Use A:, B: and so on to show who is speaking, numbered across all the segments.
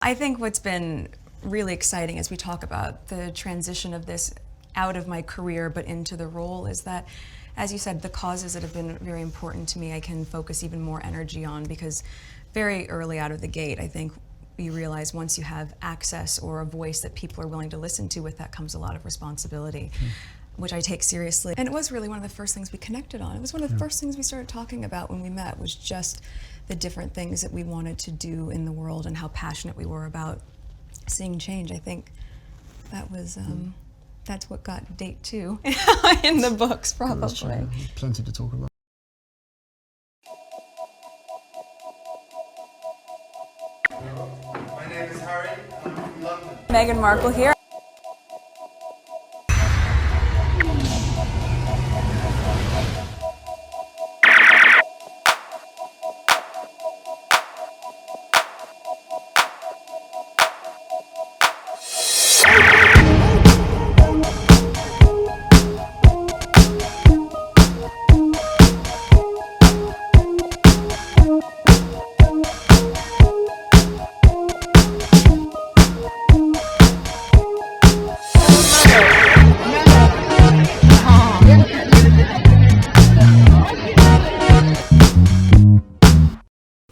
A: I think what's been really exciting as we talk about the transition of this out of my career but into the role is that, as you said, the causes that have been very important to me I can focus even more energy on, because very early out of the gate I think you realize once you have access or a voice that people are willing to listen to, with that comes a lot of responsibility, which I take seriously. And it was really one of the first things we connected on. It was one of the first things we started talking about when we met, was just the different things that we wanted to do in the world and how passionate we were about seeing change. I think that was, that's what got date 2 in the books, probably.
B: Plenty to talk about.
C: My name is Harry, I'm from London.
A: Meghan Markle here.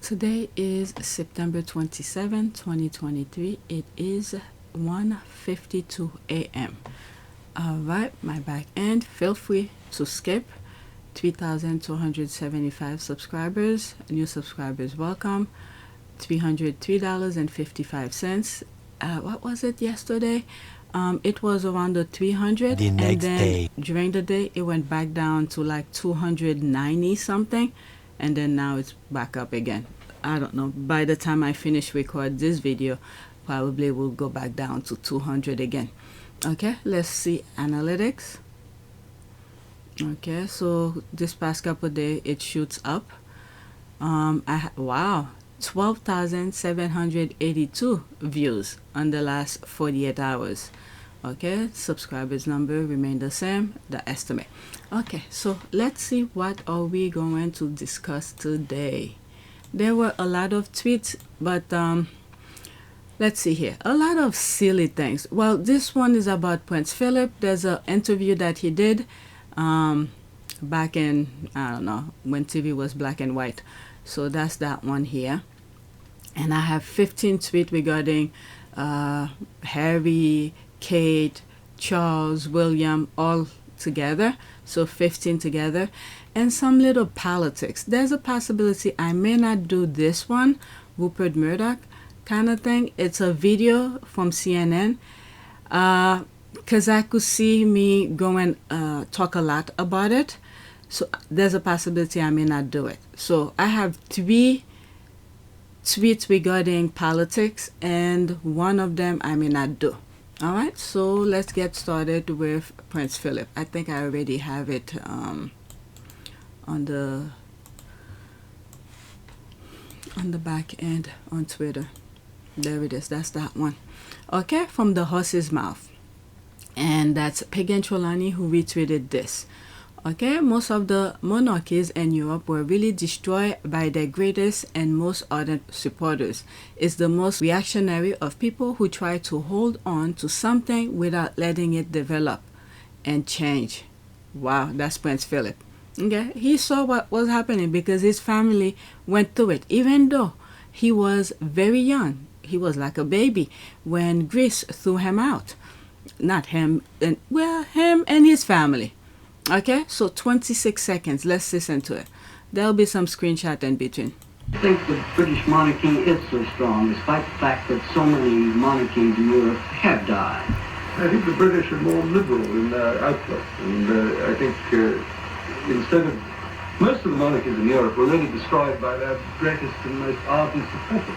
D: Today is September 27, 2023. It is 1:52 a.m. Alright, my back end, feel free to skip. 3,275 subscribers. New subscribers welcome. $303.55. What was it yesterday? It was around the 300.
E: The next day.
D: During the day, it went back down to like 290 something. And then now it's back up again. I don't know. By the time I finish record this video, probably will go back down to 200 again. Okay, let's see analytics. Okay, so this past couple of days it shoots up. Wow, 12,782 views on the last 48 hours. Okay, subscribers number remain the same, the estimate. Okay, so let's see what are we going to discuss today. There were a lot of tweets, but let's see here. A lot of silly things. Well, this one is about Prince Philip. There's an interview that he did back in, I don't know, when TV was black and white. So that's that one here. And I have 15 tweets regarding Harry, Kate, Charles, William, all together. So 15 together. And some little politics. There's a possibility I may not do this one, Rupert Murdoch kind of thing. It's a video from CNN. Because I could see me go and talk a lot about it. So there's a possibility I may not do it. So I have 3 tweets regarding politics, and one of them I may not do. All right, so let's get started with Prince Philip. I think I already have it on the back end on Twitter. There it is. That's that one. Okay, from the horse's mouth. And that's Pagan Trelawney who retweeted this. Okay, most of the monarchies in Europe were really destroyed by their greatest and most ardent supporters. It's the most reactionary of people who try to hold on to something without letting it develop and change. Wow, that's Prince Philip. Okay, he saw what was happening because his family went through it, even though he was very young. He was like a baby when Greece threw him out. Not him, and well, him and his family. Okay, so 26 seconds. Let's listen to it. There'll be some screenshot in between.
F: I think the British monarchy is so strong, despite the fact that so many monarchies in Europe have died.
G: I think the British are more liberal in their outlook, and I think instead of most of the monarchies in Europe were really destroyed by their greatest and most ardent supporters.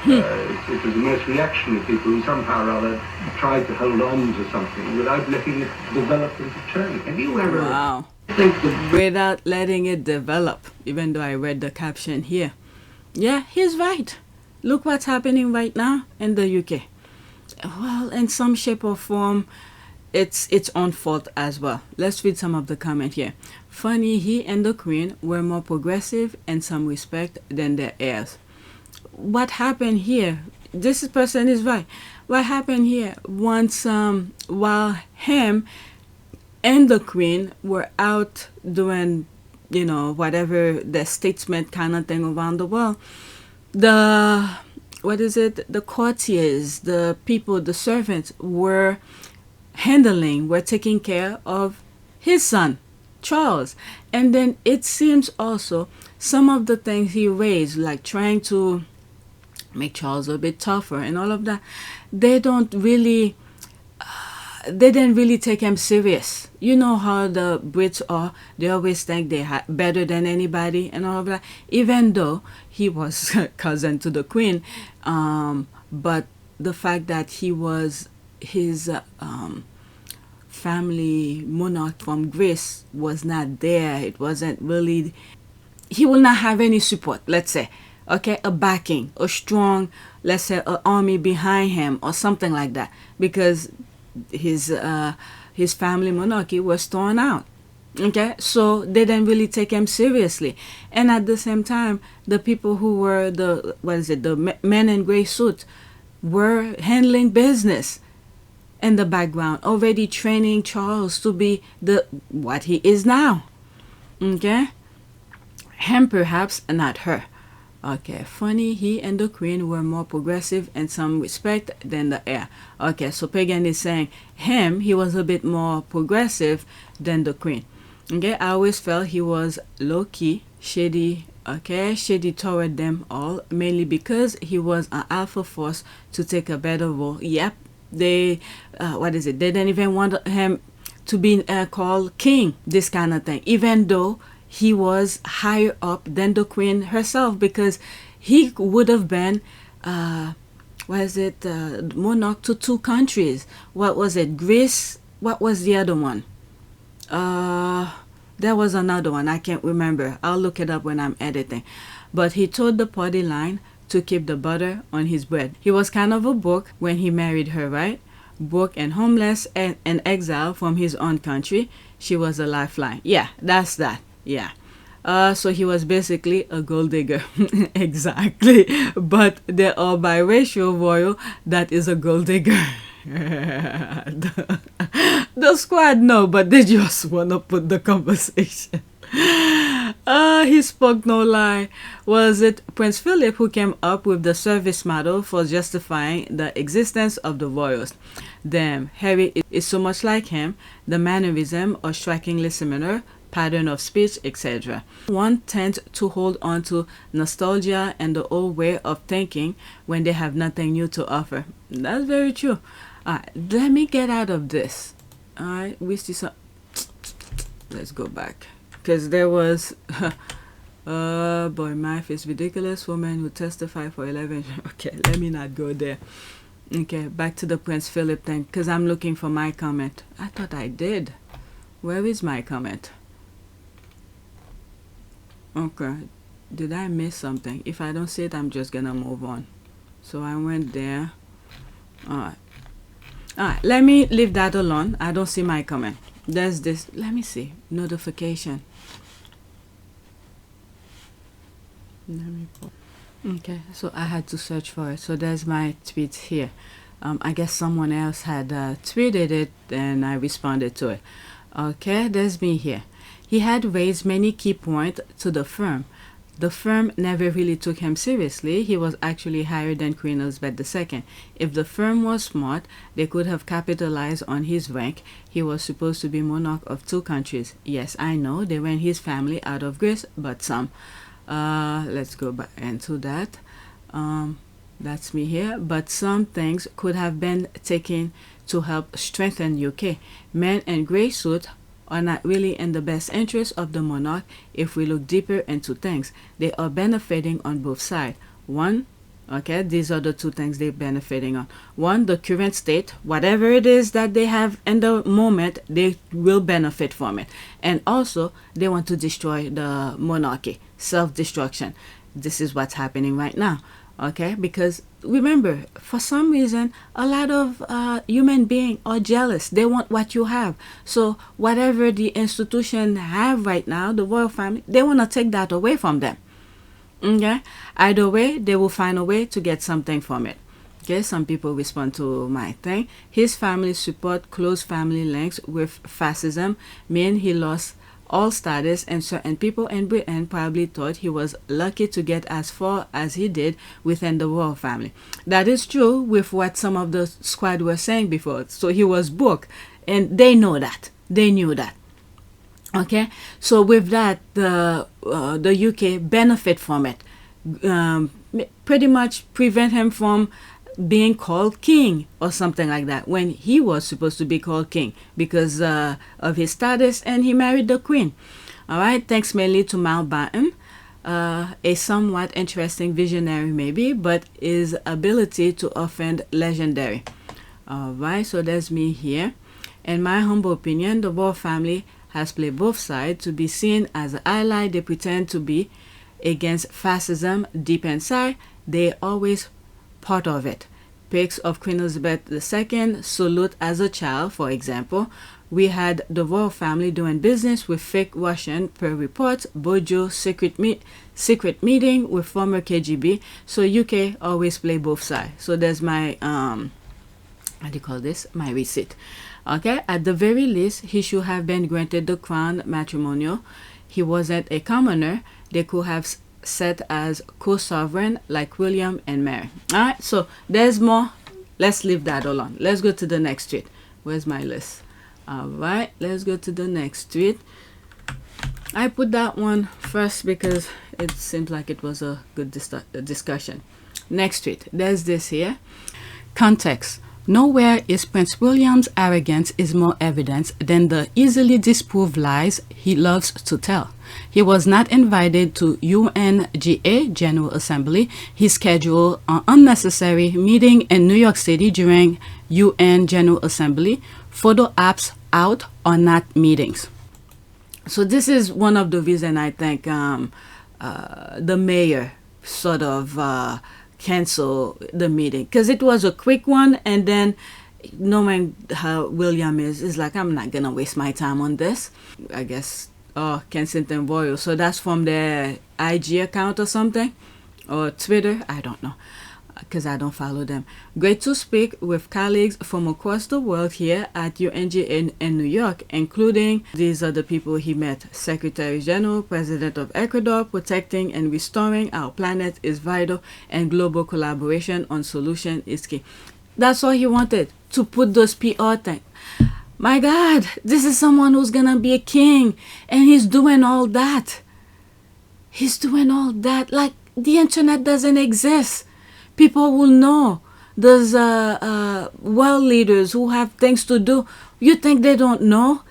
G: It was the most reactionary people who somehow or other tried to hold on to something without letting it develop into change. Have you ever
D: think without letting it develop? Even though I read the caption here. Yeah, he's right. Look what's happening right now in the UK. Well, in some shape or form, it's its own fault as well. Let's read some of the comment here. Funny, he and the Queen were more progressive in some respect than their heirs. What happened here? this person is right. What happened here? Once, while him and the queen were out doing, whatever the statesman kind of thing around the world, the the courtiers, the people, the servants were taking care of his son, Charles. And then it seems also some of the things he raised, like trying to make Charles a bit tougher and all of that, they didn't really take him serious. You know how the Brits are. They always think they're better than anybody and all of that. Even though he was cousin to the Queen, but the fact that he was his family monarch from Greece was not there. It wasn't really. He will not have any support, let's say. Okay, a backing, a strong, let's say, an army behind him or something like that, because his family monarchy was torn out. Okay, so they didn't really take him seriously. And at the same time, the people who were the men in gray suits were handling business in the background, already training Charles to be what he is now. Okay, him perhaps, not her. Okay, funny, he and the Queen were more progressive in some respect than the heir. Okay, so Pagan is saying he was a bit more progressive than the Queen. Okay, I always felt he was low-key, shady toward them all, mainly because he was an alpha force to take a better role. Yep, they didn't even want him to be called king, this kind of thing, even though he was higher up than the Queen herself, because he would have been monarch to 2 countries. What was it? Greece? What was the other one? There was another one. I can't remember. I'll look it up when I'm editing. But he told the party line to keep the butter on his bread. He was kind of a broke when he married her, right? Broke and homeless and in exile from his own country. She was a lifeline. Yeah, that's that. Yeah. So he was basically a gold digger. Exactly. But there are biracial royal that is a gold digger. The squad no, but they just want to put the conversation. He spoke no lie. Was it Prince Philip who came up with the service model for justifying the existence of the royals? Damn, Harry is so much like him. The mannerism are strikingly similar, pattern of speech, etc. One tends to hold on to nostalgia and the old way of thinking when they have nothing new to offer. That's very true. Alright, let me get out of this. Alright, we see some. Let's go back. Because there was. Boy, math is ridiculous. Woman who testified for 11. Okay, let me not go there. Okay, back to the Prince Philip thing. Because I'm looking for my comment. I thought I did. Where is my comment? Okay, did I miss something? If I don't see it, I'm just gonna move on. So I went there. Alright, let me leave that alone. I don't see my comment. There's this. Let me see. Notification. Okay, so I had to search for it. So there's my tweet here. I guess someone else had tweeted it and I responded to it. Okay, there's me here. He had raised many key points to the firm. The firm never really took him seriously. He was actually higher than Queen Elizabeth II. If the firm was smart, they could have capitalized on his rank. He was supposed to be monarch of 2 countries. Yes, I know, they ran his family out of Greece, but some. Let's go back into that. That's me here. But some things could have been taken to help strengthen UK. Men in grey suits are not really in the best interest of the monarch if we look deeper into things. They are benefiting on both sides. One, okay, these are the 2 things they're benefiting on. One, the current state, whatever it is that they have in the moment, they will benefit from it. And also, they want to destroy the monarchy, self-destruction. This is what's happening right now. Okay, because remember, for some reason, a lot of human beings are jealous. They want what you have. So whatever the institution have right now, the royal family, they want to take that away from them. Okay, either way, they will find a way to get something from it. Okay, some people respond to my thing. His family support close family links with fascism, mean he lost all status, and certain people in Britain probably thought he was lucky to get as far as he did within the royal family. That is true with what some of the squad were saying before. So he was booked, and they know that. They knew that. Okay, so with that, the UK benefit from it, pretty much prevent him from being called king or something like that when he was supposed to be called king because of his status, and he married the queen. All right, thanks mainly to Mountbatten, a somewhat interesting visionary maybe, but his ability to offend legendary. All right, so there's me here. In my humble opinion, the royal family has played both sides to be seen as an ally they pretend to be against fascism. Deep inside, they always part of it. Pics of Queen Elizabeth II salute as a child, for example. We had the royal family doing business with fake Russian per report. Bojo secret meeting with former KGB. So UK always play both sides. So there's my what do you call this? My receipt. Okay, at the very least, he should have been granted the crown matrimonial. He wasn't a commoner. They could have set as co-sovereign like William and Mary. All right, so there's more. Let's leave that alone. Let's go to the next tweet. Where's my list? All right, let's go to the next tweet. I put that one first because it seems like it was a good discussion. Next tweet. There's this here. Context. Nowhere is Prince William's arrogance is more evident than the easily disproved lies he loves to tell. He was not invited to UNGA General Assembly. He scheduled an unnecessary meeting in New York City during UN General Assembly. Photo apps out or not meetings. So this is one of the reasons I think the mayor sort of cancel the meeting, because it was a quick one, and then knowing how William is like, I'm not gonna waste my time on this. I guess Kensington Royal, so that's from their IG account or something, or Twitter, I don't know, because I don't follow them. Great to speak with colleagues from across the world here at UNGA in New York, including these are the people he met. Secretary General, President of Ecuador. Protecting and restoring our planet is vital, and global collaboration on solution is key. That's all he wanted, to put those PR things. My God, this is someone who's gonna be a king, and he's doing all that. He's doing all that. Like, the internet doesn't exist. People will know. There's world leaders who have things to do. You think they don't know?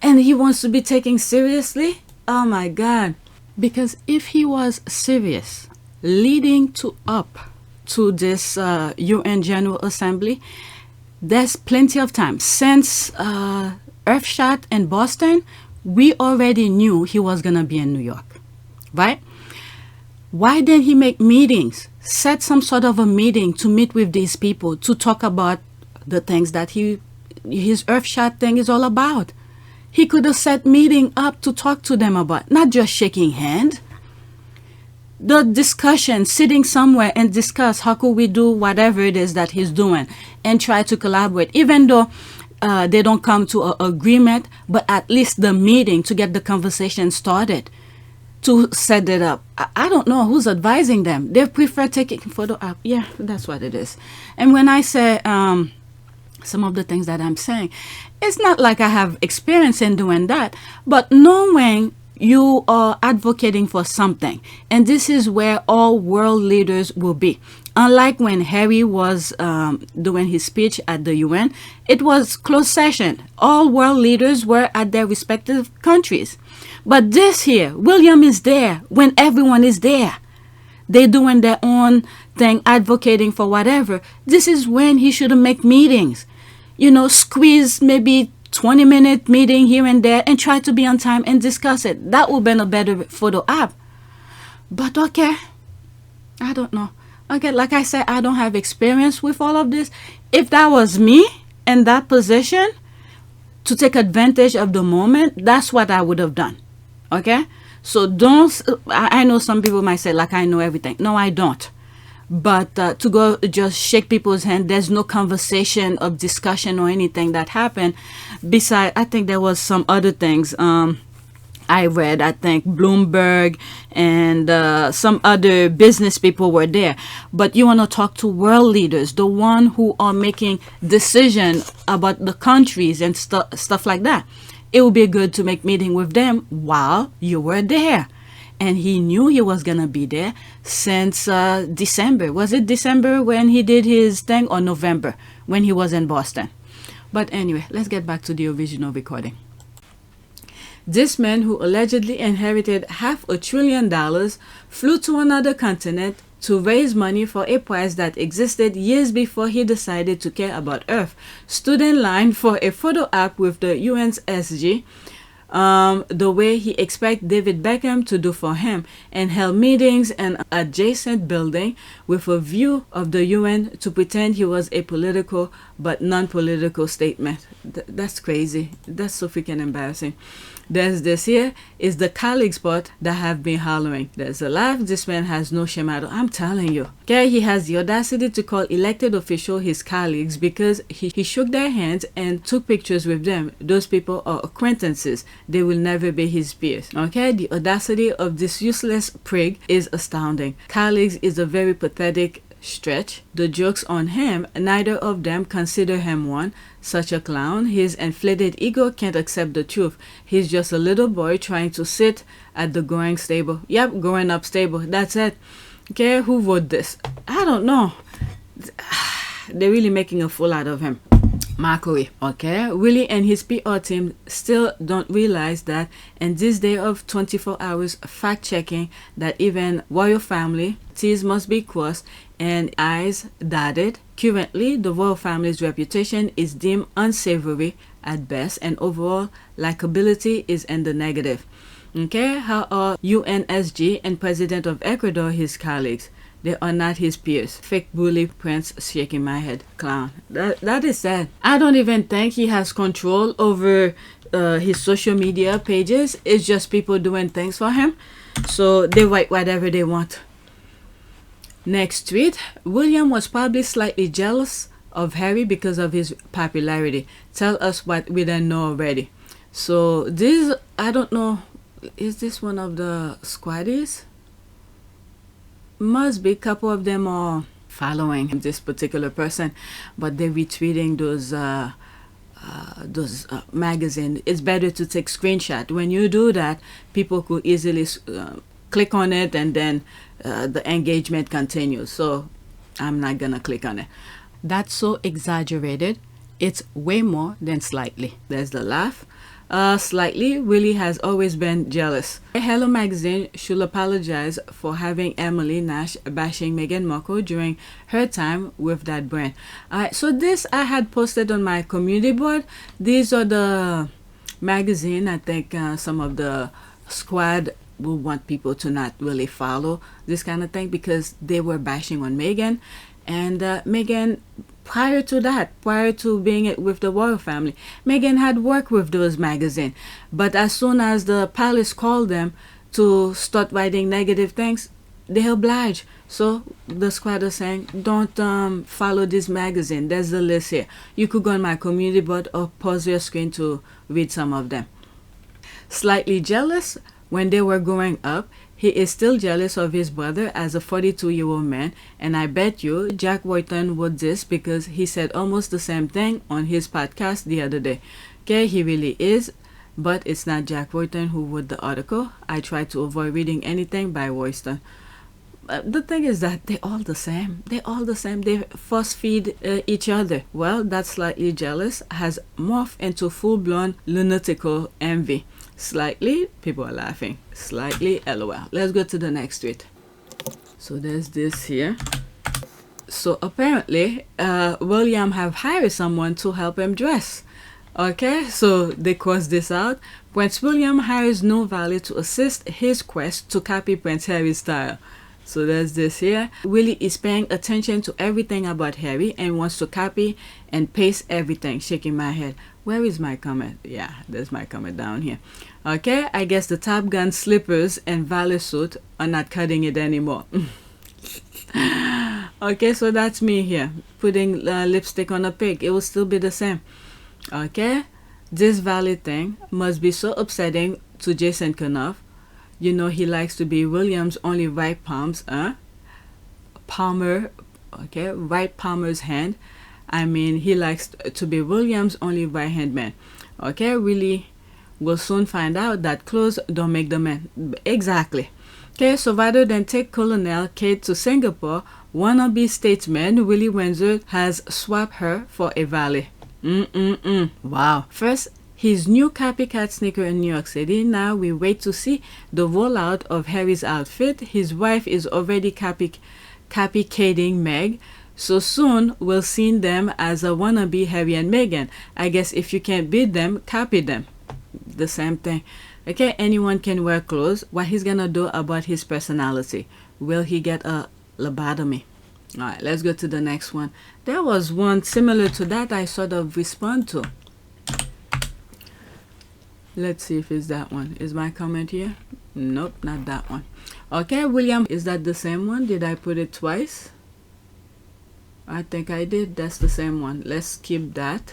D: And he wants to be taken seriously? Oh my God. Because if he was serious, leading up to this UN General Assembly, there's plenty of time. Since Earthshot in Boston, we already knew he was going to be in New York, right? Why didn't he make meetings? Set some sort of a meeting to meet with these people to talk about the things that his Earthshot thing is all about. He could have set meeting up to talk to them about, not just shaking hands. The discussion, sitting somewhere and discuss how could we do whatever it is that he's doing and try to collaborate, even though they don't come to an agreement, but at least the meeting to get the conversation started, to set it up. I don't know who's advising them. They prefer taking photo up. Yeah, that's what it is. And when I say some of the things that I'm saying, it's not like I have experience in doing that, but knowing you are advocating for something, and this is where all world leaders will be. Unlike when Harry was doing his speech at the UN, it was closed session. All world leaders were at their respective countries. But this here, William is there when everyone is there. They're doing their own thing, advocating for whatever. This is when he should make meetings. You know, squeeze maybe 20-minute meeting here and there and try to be on time and discuss it. That would have been a better photo app. But okay, I don't know. Okay, like I said, I don't have experience with all of this. If that was me in that position to take advantage of the moment, that's what I would have done. Okay? So don't, I know some people might say, like, I know everything. No, I don't. But to go just shake people's hand, there's no conversation of discussion or anything that happened. Besides, I think there was some other things. I read, I think Bloomberg and some other business people were there. But you want to talk to world leaders, the one who are making decisions about the countries and stuff like that. It would be good to make meeting with them while you were there. And he knew he was going to be there since December. Was it December when he did his thing, or November when he was in Boston? But anyway, let's get back to the original recording. This man, who allegedly inherited $500 billion, flew to another continent to raise money for a prize that existed years before he decided to care about Earth, stood in line for a photo op with the UN's SG, the way he expected David Beckham to do for him, and held meetings in an adjacent building with a view of the UN to pretend he was a political but non-political statement. That's crazy. That's so freaking embarrassing. There's this here is the colleagues part that have been hollering. There's a laugh. This man has no shame at all. I'm telling you. Okay, he has the audacity to call elected officials his colleagues because he shook their hands and took pictures with them. Those people are acquaintances. They will never be his peers. Okay, the audacity of this useless prig is astounding. Colleagues is a very pathetic stretch. The jokes on him, neither of them consider him one. Such a clown. His inflated ego can't accept the truth. He's just a little boy trying to sit at the growing stable. Yep, growing up stable. That's it. Okay, who wrote this? I don't know. They're really making a fool out of him. Mockery. Okay, Willie and his PR team still don't realize that in this day of 24 hours fact-checking, that even royal family T's must be crossed and I's dotted. Currently, the royal family's reputation is deemed unsavory at best, and overall likability is in the negative. Okay, how are UNSG and President of Ecuador his colleagues? They are not his peers. Fake bully Prince, shaking my head. Clown. That is sad. I don't even think he has control over his social media pages. It's just people doing things for him. So they write whatever they want. Next tweet. William was probably slightly jealous of Harry because of his popularity. Tell us what we don't know already. So this, I don't know. Is this one of the squaddies? Must be. A couple of them are following this particular person, but they're retweeting those magazine. It's better to take screenshot. When you do that, people could easily click on it, and then the engagement continues. So I'm not gonna click on it. That's so exaggerated. It's way more than slightly. There's the laugh. Slightly, Willie has always been jealous. Hello Magazine should apologize for having Emily Nash bashing Meghan Markle during her time with that brand. So this I had posted on my community board. These are the magazine. I think some of the squad will want people to not really follow this kind of thing because they were bashing on Meghan. And Meghan, prior to that, prior to being with the royal family, Meghan had worked with those magazines. But as soon as the palace called them to start writing negative things, they obliged. So the squad is saying, don't follow this magazine. There's the list here. You could go on my community board or pause your screen to read some of them. Slightly jealous. When they were growing up, he is still jealous of his brother as a 42-year-old man, and I bet you Jack Wharton would this because he said almost the same thing on his podcast the other day. Okay, he really is, but it's not Jack Wharton who wrote the article. I try to avoid reading anything by Wharton. The thing is that they're all the same. They're all the same. They force feed each other. Well, that slightly jealous has morphed into full-blown lunatical envy. Slightly, people are laughing. Slightly, LOL. Let's go to the next tweet. So there's this here. So apparently, William have hired someone to help him dress. Okay, so they cross this out. Prince William hires no valet to assist his quest to copy Prince Harry's style. So there's this here. Willie is paying attention to everything about Harry and wants to copy and paste everything. Shaking my head. Where is my comment? Yeah, there's my comment down here. Okay, I guess the Top Gun slippers and valet suit are not cutting it anymore. Okay, so that's me here putting lipstick on a pig. It will still be the same. Okay, this valet thing must be so upsetting to Jason Kanoff. You know he likes to be William's only right palms, Palmer, okay, right Palmer's hand. I mean, he likes to be William's only right hand man. Okay, really, we'll soon find out that clothes don't make the man. Exactly. Okay, so rather than take Colonel Kate to Singapore, wannabe statesman Willie Windsor has swapped her for a valet. Wow. First, his new copycat sneaker in New York City. Now we wait to see the rollout of Harry's outfit. His wife is already copycatting Meg. So soon we'll see them as a wannabe Harry and Meghan. I guess if you can't beat them, copy them. The same thing. Okay, anyone can wear clothes. What he's gonna do about his personality? Will he get a lobotomy? Alright, let's go to the next one. There was one similar to that I sort of respond to. Let's see if it's that one. Is my comment here? Nope, not that one. Okay, William, is that the same one? Did I put it twice? I think I did. That's the same one. Let's keep that.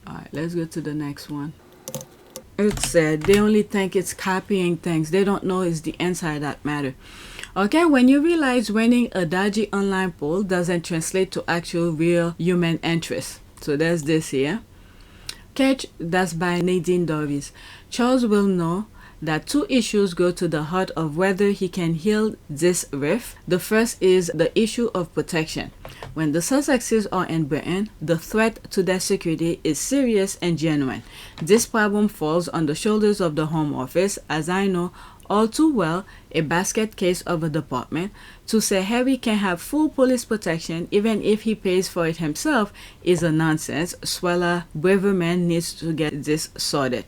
D: Alright, let's go to the next one. It said they only think it's copying things. They don't know it's the inside that matter. Okay, when you realize winning a dodgy online poll doesn't translate to actual real human interest. So there's this here. Catch, that's by Nadine Dorries. Charles will know that two issues go to the heart of whether he can heal this rift. The first is the issue of protection. When the Sussexes are in Britain, the threat to their security is serious and genuine. This problem falls on the shoulders of the Home Office, as I know all too well a basket case of a department. To say Harry can have full police protection even if he pays for it himself is a nonsense. Swella Braverman needs to get this sorted.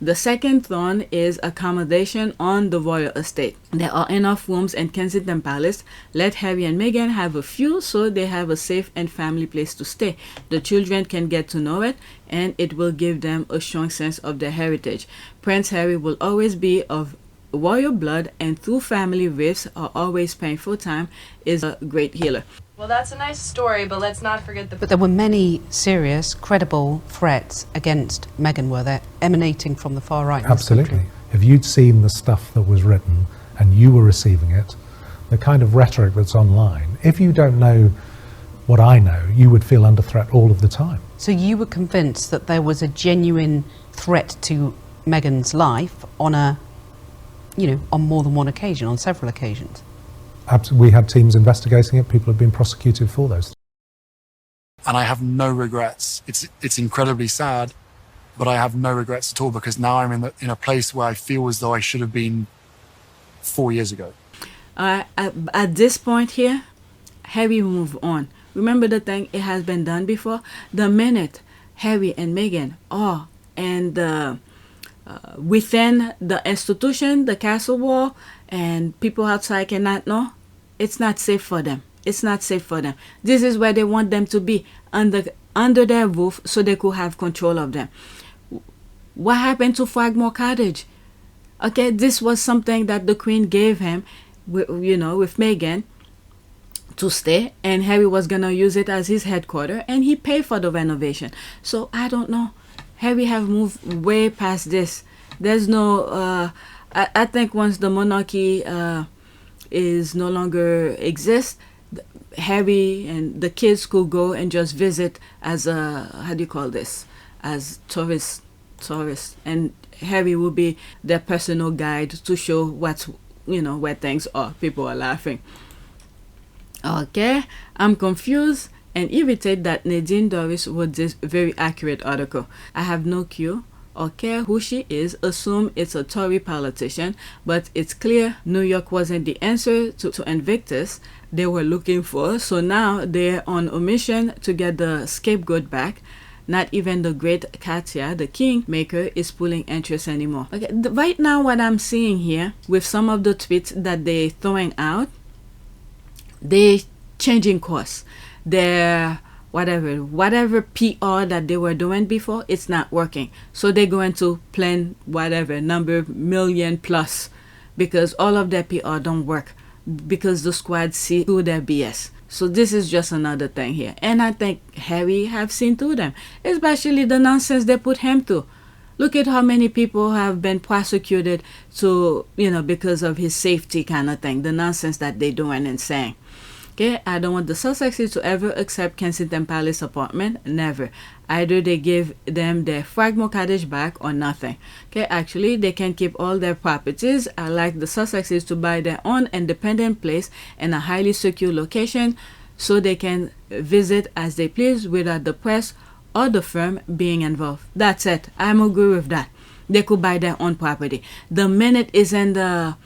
D: The second thorn is accommodation on the royal estate. There are enough rooms in Kensington Palace. Let Harry and Meghan have a few so they have a safe and family place to stay. The children can get to know it and it will give them a strong sense of their heritage. Prince Harry will always be of royal blood and through family rifts are always painful time is a great healer.
B: Well, that's a nice story, but let's not forget
E: But there were many serious, credible threats against Meghan, were there, emanating from the far right? in this country?
H: Absolutely. If you'd seen the stuff that was written and you were receiving it, the kind of rhetoric that's online, if you don't know what I know, you would feel under threat all of the time.
E: So you were convinced that there was a genuine threat to Meghan's life on on more than one occasion, on several occasions?
H: We had teams investigating it. People have been prosecuted for those.
I: And I have no regrets. It's incredibly sad, but I have no regrets at all because now I'm in a place where I feel as though I should have been 4 years ago.
D: At this point here, Harry move on. Remember the thing, it has been done before. The minute Harry and Meghan are and within the institution, the castle wall, and people outside cannot know, it's not safe for them. It's not safe for them. This is where they want them to be, under their roof, so they could have control of them. What happened to Frogmore Cottage? Okay, this was something that the Queen gave him, with Meghan, to stay, and Harry was gonna use it as his headquarters, and he paid for the renovation. So I don't know. Harry have moved way past this. There's no. I think once the monarchy is no longer exists, Harry and the kids could go and just visit as as tourists, and Harry will be their personal guide to show where things are. People are laughing. Okay, I'm confused and irritated that Nadine Dorries wrote this very accurate article. I have no clue or care who she is, assume it's a Tory politician, but it's clear New York wasn't the answer to Invictus they were looking for, so now they're on a mission to get the scapegoat back. Not even the great Katya, the kingmaker, is pulling interest anymore. Okay, right now what I'm seeing here with some of the tweets that they're throwing out, they changing course. They're whatever PR that they were doing before, it's not working. So they're going to plan whatever number million plus, because all of their PR don't work. because the squad see through their BS. So this is just another thing here. And I think Harry have seen through them, especially the nonsense they put him through. Look at how many people have been prosecuted to, because of his safety kind of thing, the nonsense that they doing and saying. Okay, I don't want the Sussexes to ever accept Kensington Palace apartment, never. Either they give them their Fragmore cottage back or nothing. Okay, actually they can keep all their properties. I like the Sussexes to buy their own independent place in a highly secure location so they can visit as they please without the press or the firm being involved. That's it. I'm agree with that. They could buy their own property. The minute is in the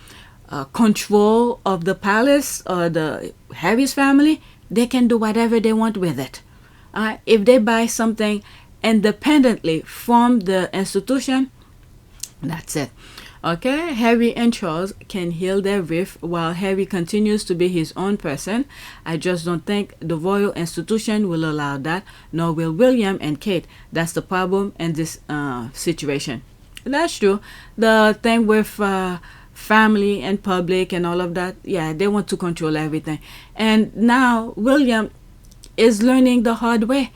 D: control of the palace or the Harry's family, they can do whatever they want with it. If they buy something independently from the institution, that's it. Okay, Harry and Charles can heal their rift while Harry continues to be his own person. I just don't think the royal institution will allow that, nor will William and Kate. That's the problem in this situation. That's true. The thing with family and public and all of that, yeah, they want to control everything. And now William is learning the hard way.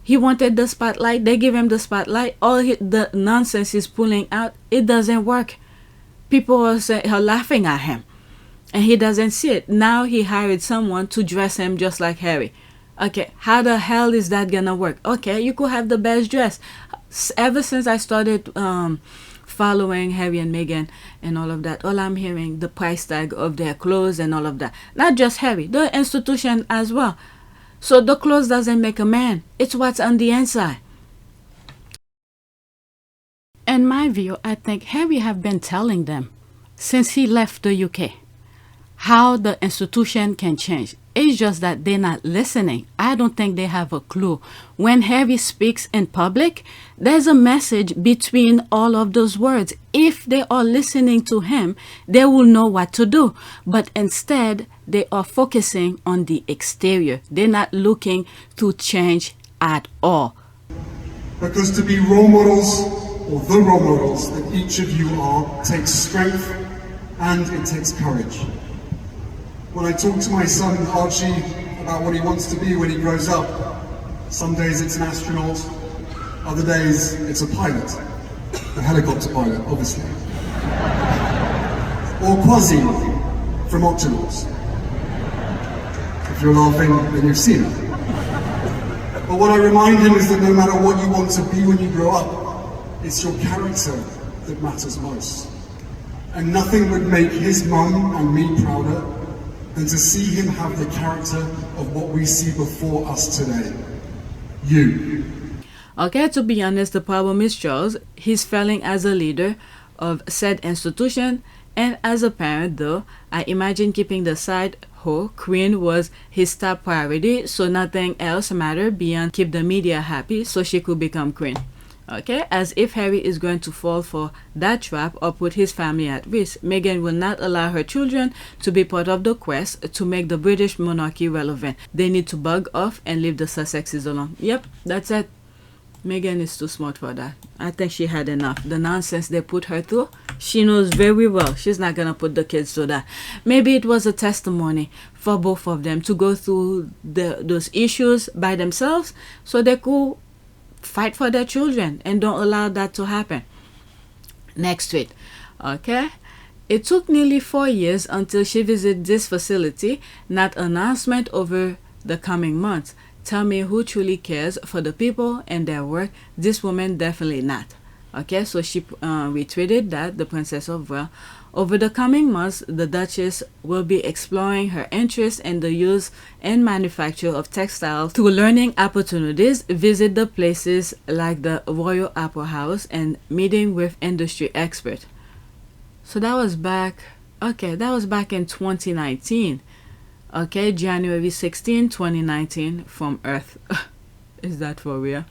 D: He wanted the spotlight. They give him the spotlight. All the nonsense he's pulling out, it doesn't work. People are laughing at him, and he doesn't see it. Now he hired someone to dress him just like Harry. Okay, how the hell is that gonna work? Okay, you could have the best dress. Ever since I started following Harry and Meghan and all of that, all I'm hearing, the price tag of their clothes and all of that. Not just Harry, the institution as well. So the clothes doesn't make a man. It's what's on the inside. In my view, I think Harry have been telling them since he left the UK how the institution can change. It's just that they're not listening. I don't think they have a clue. When Harry speaks in public, there's a message between all of those words. If they are listening to him, they will know what to do. But instead, they are focusing on the exterior. They're not looking to change at all.
J: Because to be role models, or the role models that each of you are, takes strength and it takes courage. When I talk to my son Archie about what he wants to be when he grows up, some days it's an astronaut, other days it's a pilot, a helicopter pilot, obviously. Or Quasi from Octonauts. If you're laughing, then you've seen it. But what I remind him is that no matter what you want to be when you grow up, it's your character that matters most. And nothing would make his mum and me prouder than to see him have the character of what we see before us today. You.
D: Okay, to be honest, the problem is Charles. He's failing as a leader of said institution, and as a parent though, I imagine keeping the side queen was his top priority, so nothing else mattered beyond keep the media happy so she could become queen. Okay, as if Harry is going to fall for that trap or put his family at risk, Meghan will not allow her children to be part of the quest to make the British monarchy relevant. They need to bug off and leave the Sussexes alone. Yep, that's it. Meghan is too smart for that. I think she had enough. The nonsense they put her through, she knows very well she's not gonna put the kids through that. Maybe it was a testimony for both of them to go through those issues by themselves so they could fight for their children and don't allow that to happen. Next tweet. Okay, it took nearly 4 years until she visited this facility, not announcement over the coming months. Tell me who truly cares for the people and their work. This woman definitely not. Okay, so she retweeted that, the Princess of Wales. Over the coming months, the Duchess will be exploring her interest in the use and manufacture of textiles through learning opportunities, visit the places like the Royal Opera House, and meeting with industry experts. So that was back, okay, that was back in 2019. Okay, January 16, 2019 from Earth. Is that for real?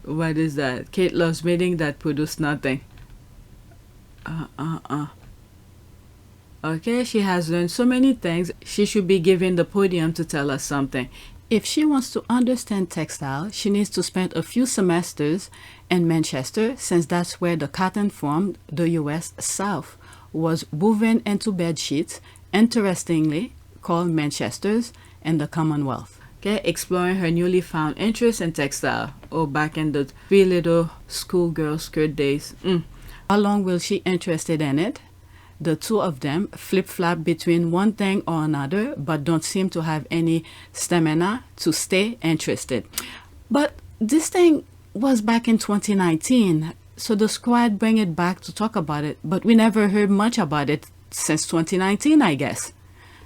D: What is that? Kate loves meeting that produced nothing. Okay, she has learned so many things. She should be given the podium to tell us something. If she wants to understand textile, she needs to spend a few semesters in Manchester, since that's where the cotton formed the US South. was woven into bed sheets, interestingly called Manchester's and the Commonwealth. Okay, exploring her newly found interest in textile. Oh, back in the three little schoolgirl skirt days. How long will she interested in it? The two of them flip-flop between one thing or another, but don't seem to have any stamina to stay interested. But this thing was back in 2019, so the squad bring it back to talk about it, but we never heard much about it since 2019, I guess.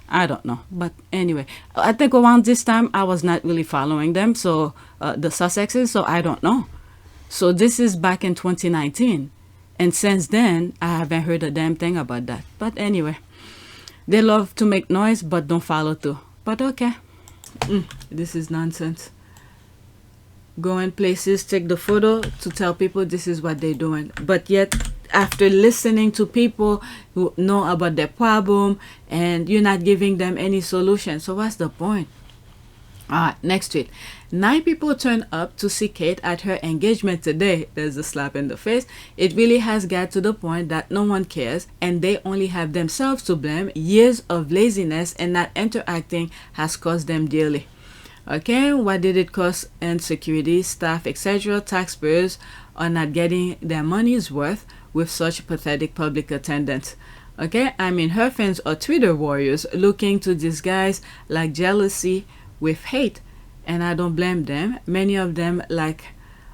D: I don't know, but anyway, I think around this time I was not really following them, so the Sussexes, so I don't know. So this is back in 2019, and since then I haven't heard a damn thing about that. But anyway, they love to make noise but don't follow through. But okay, this is nonsense. Going places, take the photo to tell people this is what they're doing, but yet after listening to people who know about their problem and you're not giving them any solution, so what's the point? All right, next tweet. 9 people turned up to see Kate at her engagement today. There's a slap in the face. It really has got to the point that no one cares and they only have themselves to blame. Years of laziness and not interacting has cost them dearly. Okay, what did it cost? Insecurity, staff, etc. Taxpayers are not getting their money's worth with such pathetic public attendance. Okay, I mean, her fans are Twitter warriors looking to disguise like jealousy with hate, and I don't blame them. Many of them, like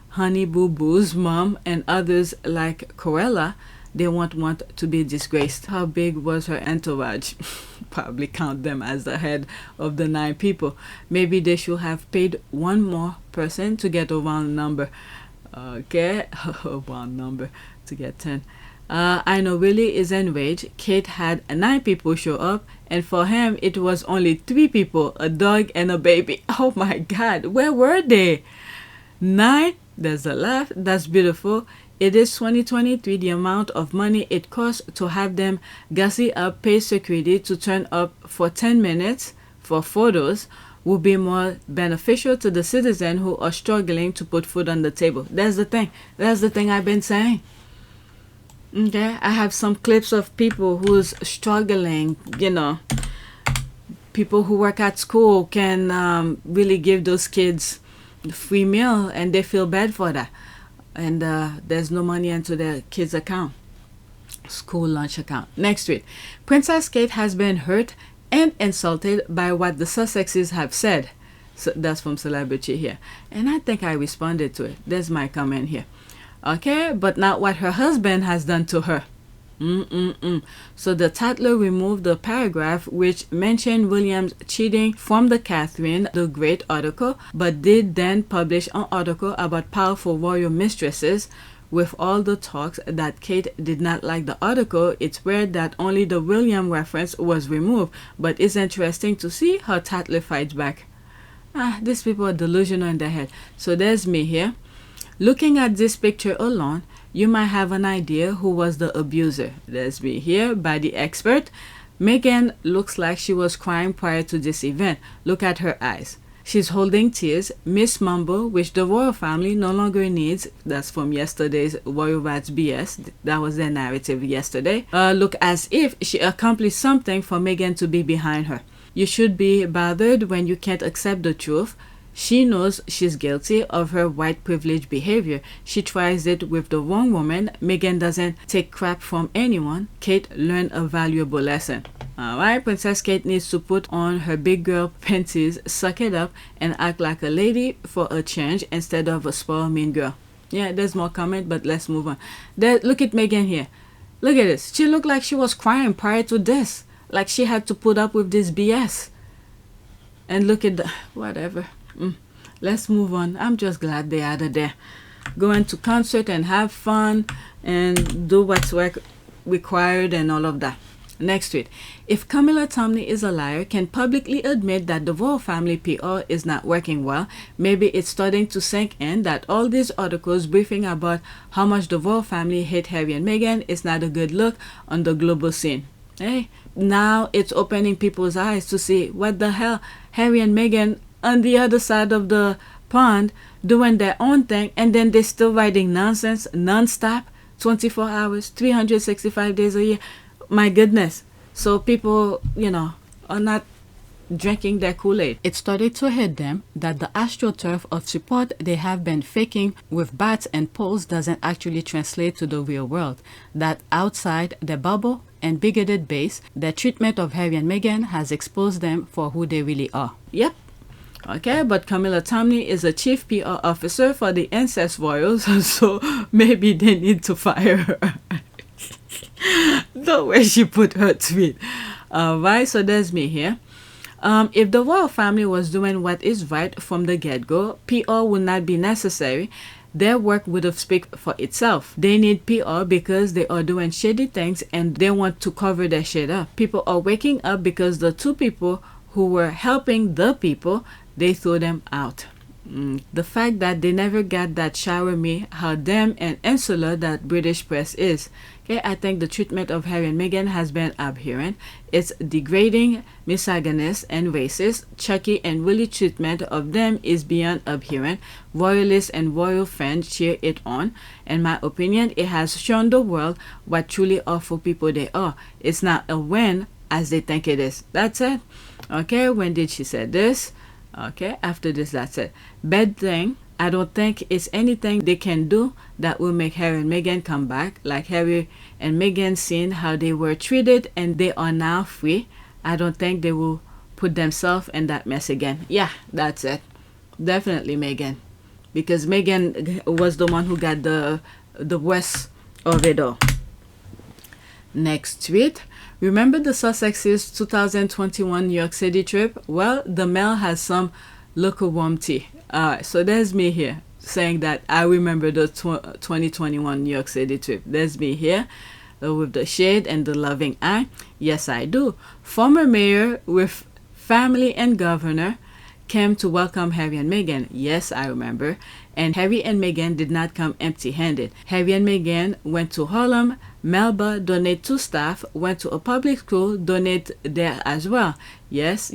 D: Honey Boo Boo's mom and others like Corella, they won't want to be disgraced. How big was her entourage? Probably count them as the head of the 9 people. Maybe they should have paid one more person to get a round number. Okay, a round number to get 10. I know Willie is enraged. Kate had 9 people show up, and for him it was only 3 people, a dog and a baby. Oh my God, where were they? 9? There's a laugh. That's beautiful. It is 2023. The amount of money it costs to have them gassy up, pay security to turn up for 10 minutes for photos would be more beneficial to the citizens who are struggling to put food on the table. That's the thing. That's the thing I've been saying. Okay, I have some clips of people who's struggling, you know, people who work at school can really give those kids free meal and they feel bad for that. And there's no money into their kids' account, school lunch account. Next tweet. Princess Kate has been hurt and insulted by what the Sussexes have said. So that's from Celebrity here. And I think I responded to it. There's my comment here. Okay, but not what her husband has done to her. So the Tatler removed the paragraph which mentioned William's cheating from the Catherine the Great article, but did then publish an article about powerful royal mistresses. With all the talks that Kate did not like the article, it's weird that only the William reference was removed, but it's interesting to see how Tatler fights back. These people are delusional in their head. So there's me here. Looking at this picture alone, you might have an idea who was the abuser. There's me here by the expert. Meghan looks like she was crying prior to this event. Look at her eyes. She's holding tears. Miss Mumble, which the royal family no longer needs. That's from yesterday's Royal Rats BS. That was their narrative yesterday. Look as if she accomplished something for Meghan to be behind her. You should be bothered when you can't accept the truth. She knows she's guilty of her white privilege behavior. She tries it with the wrong woman. Meghan doesn't take crap from anyone. Kate learned a valuable lesson. Alright, Princess Kate needs to put on her big girl panties, suck it up, and act like a lady for a change instead of a spoiled mean girl. Yeah, there's more comment, but let's move on. Look at Meghan here. Look at this. She looked like she was crying prior to this. Like she had to put up with this BS. And look at the... whatever. Let's move on. I'm just glad they're out of there. Going to concert and have fun and do what's required and all of that. Next tweet. If Camilla Tomney is a liar, can publicly admit that the royal family PR is not working well, maybe it's starting to sink in that all these articles briefing about how much the royal family hate Harry and Meghan is not a good look on the global scene. Hey, now it's opening people's eyes to see what the hell Harry and Meghan on the other side of the pond doing their own thing, and then they're still writing nonsense non-stop 24 hours 365 days a year. my goodness. So people, you know, are not drinking their Kool-Aid. It started to hit them that the astroturf of support they have been faking with bats and polls doesn't actually translate to the real world. That outside the bubble and bigoted base, their treatment of Harry and Meghan has exposed them for who they really are. Yep. Okay, but Camilla Tomney is a chief PR officer for the incest royals, so maybe they need to fire her. The way she put her tweet. Alright, so there's me here. If the royal family was doing what is right from the get-go, PR would not be necessary. Their work would have speak for itself. They need PR because they are doing shady things and they want to cover their shit up. People are waking up because the two people who were helping the people, they threw them out. The fact that they never got that shower me how damn and insular that British press is. Okay, I think the treatment of Harry and Meghan has been abhorrent. It's degrading, misogynist, and racist. Chucky and Willie treatment of them is beyond abhorrent. Royalists and royal fans cheer it on. In my opinion, it has shown the world what truly awful people they are. It's not a win as they think it is. That's it. Okay, when did she say this? Okay, after this, that's it. Bad thing, I don't think it's anything they can do that will make Harry and Meghan come back. Like Harry and Meghan seen how they were treated and they are now free. I don't think they will put themselves in that mess again. Yeah, that's it. Definitely Meghan. Because Meghan was the one who got the worst of it all. Next tweet. Remember the Sussexes 2021 New York City trip? Well, the mail has some lukewarm tea. Alright, so there's me here saying that I remember the 2021 New York City trip. There's me here with the shade and the loving eye. Yes, I do. Former mayor with family and governor came to welcome Harry and Meghan. Yes, I remember. And Harry and Meghan did not come empty-handed. Harry and Meghan went to Harlem, Melba, donate to staff, went to a public school, donate there as well. Yes,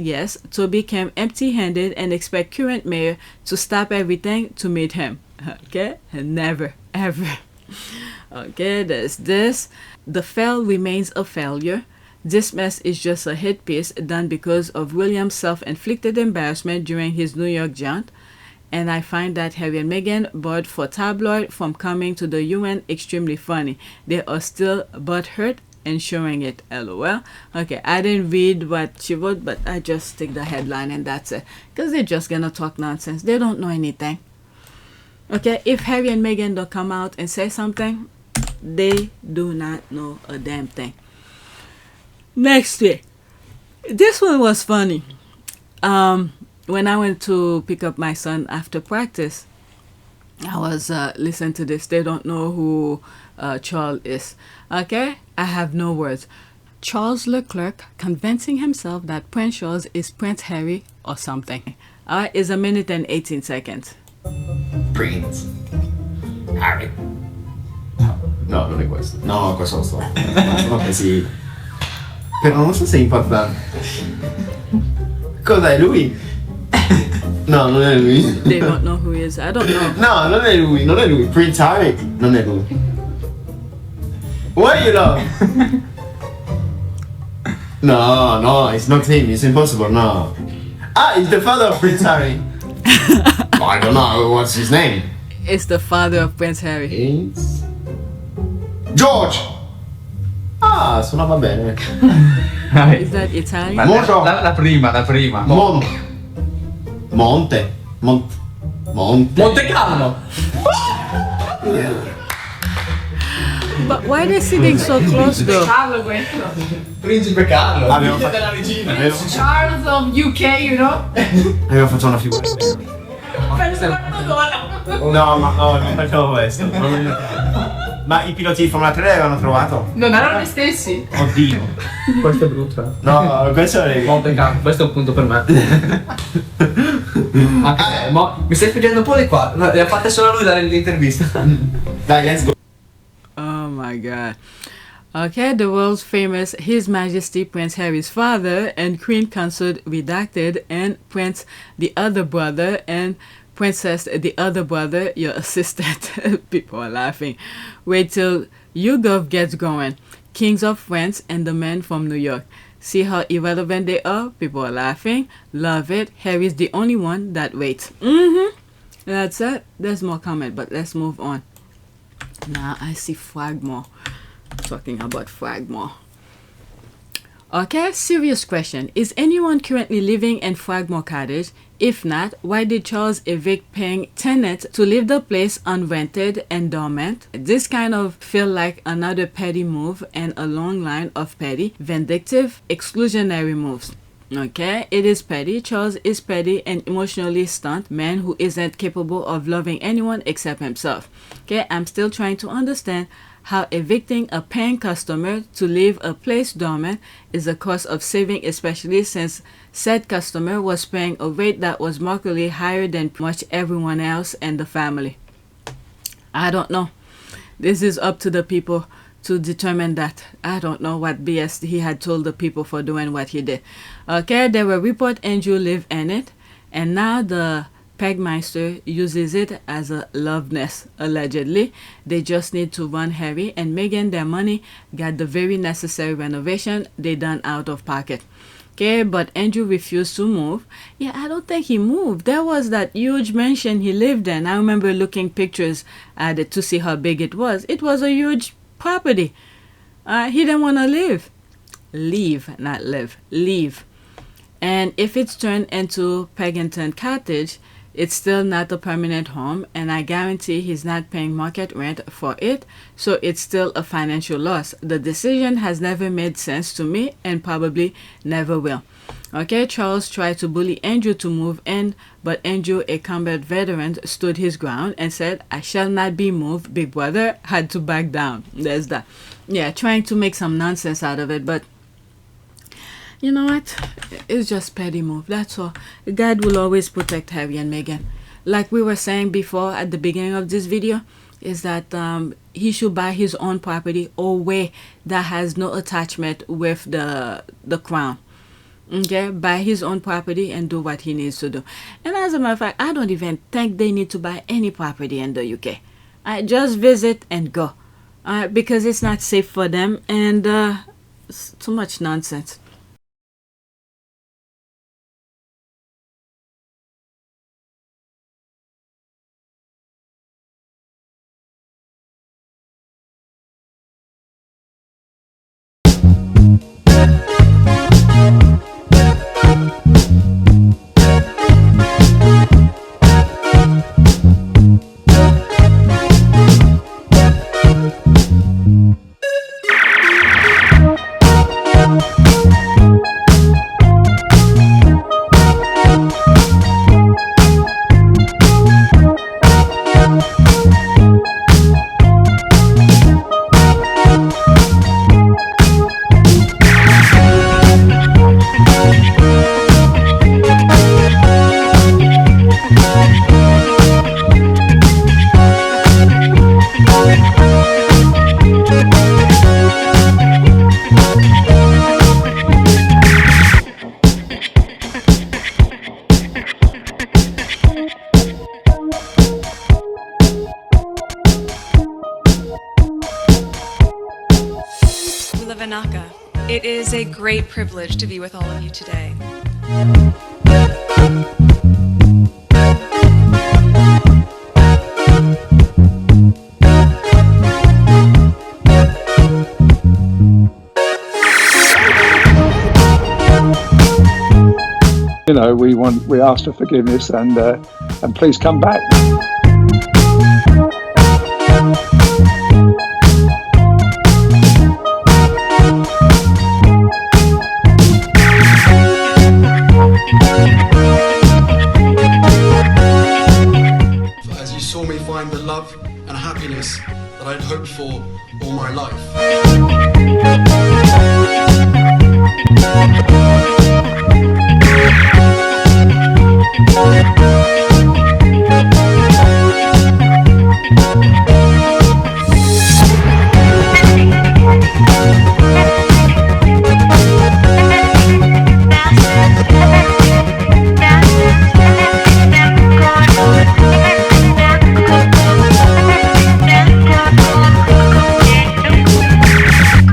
D: Toby came empty-handed and expect current mayor to stop everything to meet him. Okay? Never, ever. Okay, there's this. The fail remains a failure. This mess is just a hit piece done because of William's self-inflicted embarrassment during his New York jaunt. And I find that Harry and Meghan, barred for tabloid from coming to the UN, extremely funny. They are still butthurt and showing it. LOL. Okay, I didn't read what she wrote, but I just stick the headline and that's it. Because they're just gonna talk nonsense. They don't know anything. Okay, if Harry and Meghan don't come out and say something, they do not know a damn thing. Next week. This one was funny. When I went to pick up my son after practice, I was listening to this. They don't know who Charles is. Okay? I have no words. Charles Leclerc convincing himself that Prince Charles is Prince Harry or something. Alright, it's 1 minute and 18 seconds.
K: Prince Harry. No, non è questo. No, questo lo so. Sono così. Però non so se è importante. Cos'è lui? No, non è lui.
D: They don't know who he is. I don't know.
K: No, non è lui, non è lui. Prince Harry, non è lui. Why you love? No, it's not him. It's impossible. No. Ah, it's the father of Prince Harry. I don't know what's his name.
D: It's the father of Prince Harry.
K: It's George. Ah, suonava bene.
D: Is that Italian?
L: La prima.
K: Monte
L: Carlo.
D: But why are they sitting so close though?
B: Carlo questo.
L: Principe Carlo.
K: Figlio
L: della regina.
B: Charles of UK, you know?
K: Avevo fatto una figura. No, non facevo questo. Ma i piloti di Formula 3 l'avevano trovato?
B: Non erano gli stessi.
K: Oddio.
L: Questo è brutto.
K: No, questo è
L: Monte Carlo, questo è un punto per me. Mi stai spiegando un po' di qua. Le ha fatte solo lui l'intervista.
K: Dai, let's go.
D: Oh my god. Okay, the world's famous His Majesty Prince Harry's father and Queen Consort redacted, and Prince the other brother and Princess the other brother, your assistant. People are laughing. Wait till YouGov gets going. Kings of France and the Men from New York. See how irrelevant they are? People are laughing. Love it. Harry's the only one that waits. That's it. There's more comment, but let's move on. Now I see Fragmore. Talking about Fragmore. Okay, serious question. Is anyone currently living in Fragmore Cottage? If not, why did Charles evict paying tenants to leave the place unrented and dormant? This kind of feel like another petty move and a long line of petty, vindictive, exclusionary moves. Okay, it is petty. Charles is petty and emotionally stunned man who isn't capable of loving anyone except himself. Okay, I'm still trying to understand how evicting a paying customer to leave a place dormant is a cost of saving, especially since said customer was paying a rate that was markedly higher than much everyone else in the family. I don't know. This is up to the people to determine that. I don't know what BS he had told the people for doing what he did. Okay, there were reports Andrew lived in it, and now the Pegmeister uses it as a love nest, allegedly. They just need to run Harry and Meghan their money, got the very necessary renovation they done out of pocket. Okay, but Andrew refused to move. Yeah, I don't think he moved. There was that huge mansion he lived in. I remember looking pictures at it to see how big it was. It was a huge property. He didn't want to live. Leave, not live. Leave. And if it's turned into Pegginton Cottage, it's still not a permanent home, and I guarantee he's not paying market rent for it, so it's still a financial loss. The decision has never made sense to me and probably never will. Okay, Charles tried to bully Andrew to move in, but Andrew, a combat veteran, stood his ground and said, I shall not be moved. Big brother had to back down. There's that. Yeah, trying to make some nonsense out of it, but you know what? It's just petty move. That's all. God will always protect Harry and Meghan. Like we were saying before at the beginning of this video, is that he should buy his own property or way that has no attachment with the crown. Okay, buy his own property and do what he needs to do. And as a matter of fact, I don't even think they need to buy any property in the UK. I just visit and go, because it's not safe for them and it's too much nonsense.
A: It is a great privilege to be with all of you today.
G: You know, we ask for forgiveness and please come back.
J: As you saw me find the love and happiness that I'd hoped for all my life.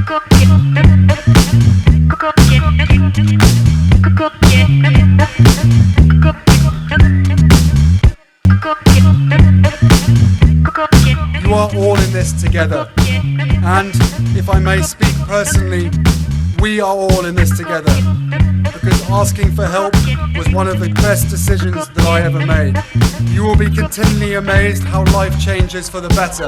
M: Go. this together. And if I may speak personally, we are all in this together, because asking for help was one of the best decisions that I ever made. You will be continually amazed how life changes for the better.